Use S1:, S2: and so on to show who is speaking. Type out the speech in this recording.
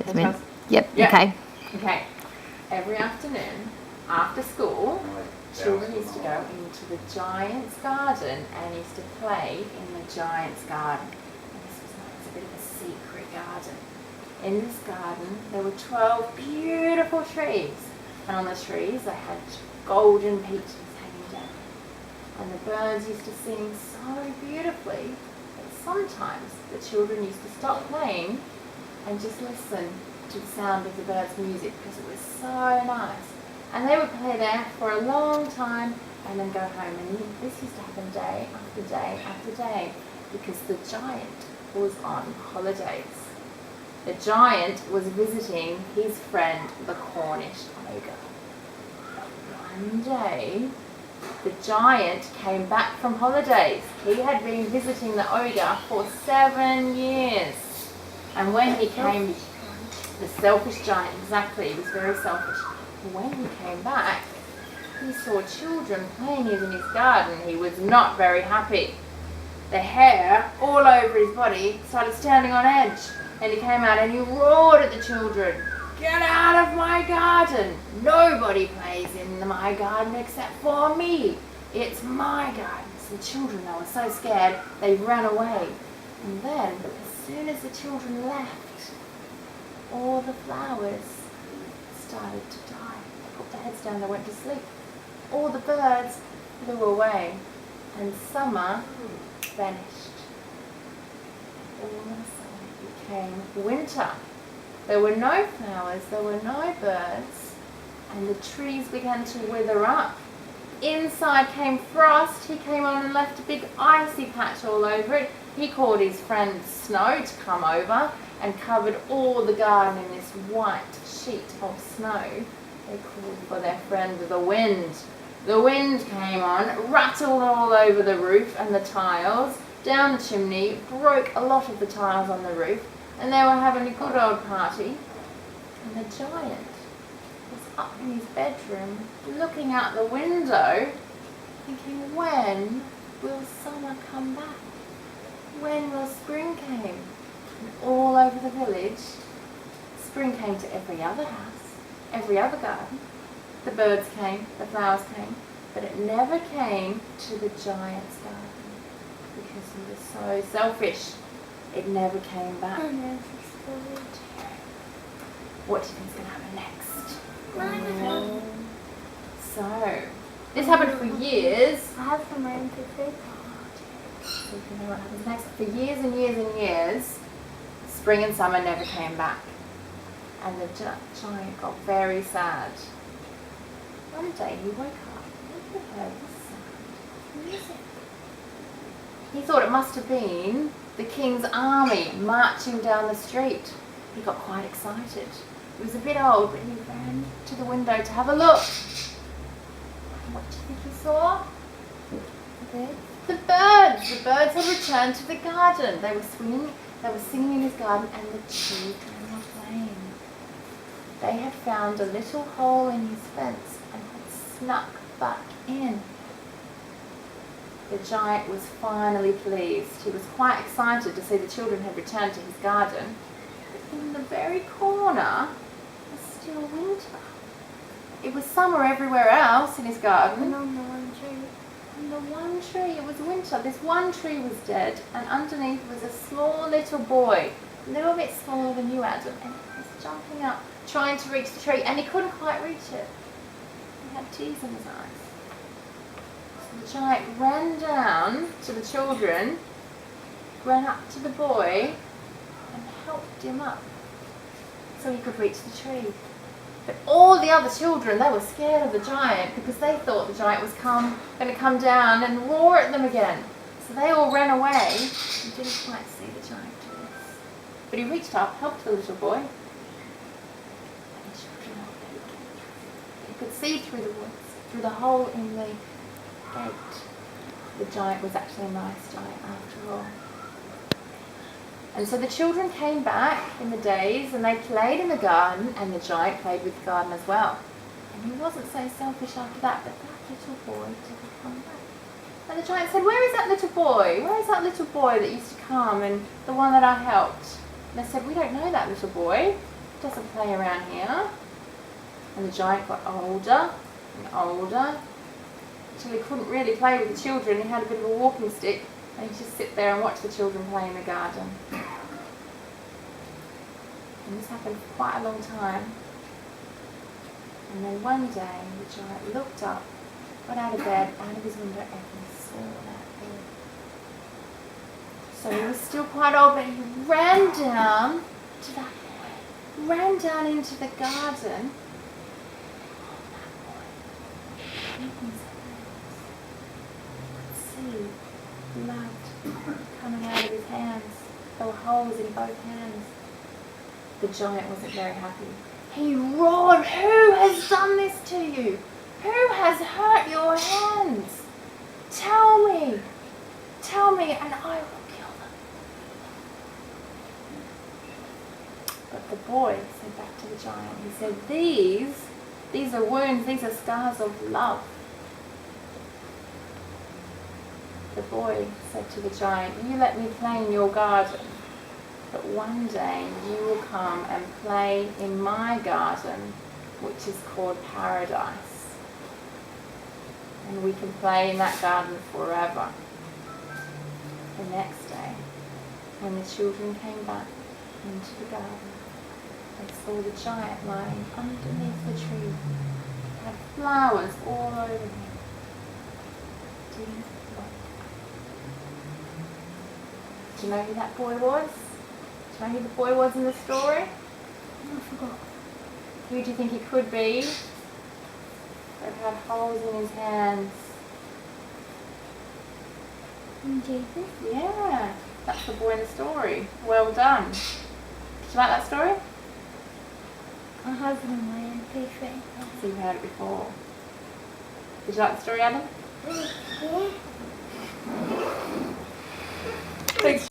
S1: Yep.
S2: Yeah.
S1: Okay.
S2: Okay. Every afternoon, after school, children used to go into the giant's garden and used to play in the giant's garden. And this was known as a bit of a secret garden. In this garden, there were 12 beautiful trees. And on the trees, they had golden peaches hanging down. And the birds used to sing so beautifully that sometimes the children used to stop playing and just listen to the sound of the birds' music because it was so nice. And they would play there for a long time and then go home. And this used to happen day after day after day because the giant was on holidays. The giant was visiting his friend, the Cornish ogre. One day, the giant came back from holidays. He had been visiting the ogre for 7 years. And when he came, the selfish giant, exactly, he was very selfish. When he came back, he saw children playing in his garden. He was not very happy. The hair all over his body started standing on edge. And he came out and he roared at the children, "Get out of my garden! Nobody plays in my garden except for me. It's my garden." So the children, they were so scared, they ran away. And then, as soon as the children left, all the flowers started to die. They put their heads down, they went to sleep. All the birds flew away, and summer vanished. All of a sudden it became winter. There were no flowers, there were no birds, and the trees began to wither up. Inside came frost. He came on and left a big icy patch all over it. He called his friend Snow to come over and covered all the garden in this white sheet of snow. They called for their friend the Wind. The wind came on, rattled all over the roof and the tiles, down the chimney, broke a lot of the tiles on the roof, and they were having a good old party. And the giant was up in his bedroom, looking out the window, thinking, when will summer come back? When will spring come? And all over the village, spring came to every other house, every other garden. The birds came, the flowers came, but it never came to the giant's garden because he was so selfish. It never came back. What do you think is going to happen next? So, this happened for years.
S3: I have some rain to say.
S2: So you know what happens next. For years and years and years, spring and summer never came back. And the giant got very sad. One day he woke up and he heard the sound of music. He thought it must have been the king's army marching down the street. He got quite excited. He was a bit old, but he ran to the window to have a look. And what do you think he saw? The birds. The birds had returned to the garden. They were singing in his garden, and the children were playing. They had found a little hole in his fence and had snuck back in. The giant was finally pleased. He was quite excited to see the children had returned to his garden. But in the very corner was still winter. It was summer everywhere else in his garden.
S3: And on the one tree.
S2: On the one tree, it was winter. This one tree was dead, and underneath was a small little boy, a little bit smaller than you, Adam, and he was jumping up, trying to reach the tree, and he couldn't quite reach it. He had tears in his eyes. So the giant ran down to the children, ran up to the boy, and helped him up so he could reach the tree. But all the other children, they were scared of the giant because they thought the giant was going to come down and roar at them again. So they all ran away and didn't quite see the giant do this. But he reached up, helped the little boy, and the children all peeked. He could see through the woods, through the hole in the gate. The giant was actually a nice giant after all. And so the children came back in the days and they played in the garden, and the giant played with the garden as well. And he wasn't so selfish after that, but that little boy didn't come back. And the giant said, "Where is that little boy? Where is that little boy that used to come and the one that I helped?" And they said, "We don't know that little boy." doesn't play around here. And the giant got older and older until he couldn't really play with the children. He had a bit of a walking stick and he'd just sit there and watch the children play in the garden. And this happened for quite a long time. And then one day the giant looked up, got out of bed, out of his window, and he saw that boy. So he was still quite old, but he ran down to that boy, ran down into the garden. See blood coming out of his hands. There were holes in both hands. The giant wasn't very happy. He roared, "Who has done this to you? Who has hurt your hands? Tell me and I will kill them." But the boy said back to the giant, he said, these are wounds, these are scars of love. The boy said to the giant, "You let me play in your garden, but one day you will come and play in my garden, which is called paradise. And we can play in that garden forever." The next day, when the children came back into the garden, they saw the giant lying underneath the tree. He had flowers all over him. Do you know who that boy was? Do you know who the boy was in the story?
S3: I forgot.
S2: Who do you think he could be? That had holes in his hands.
S3: Jesus.
S2: Yeah, that's the boy in the story. Well done. Did you like that story?
S3: I have it on my MP3.
S2: So you've heard it before. Did you like the story, Adam?
S3: Yeah.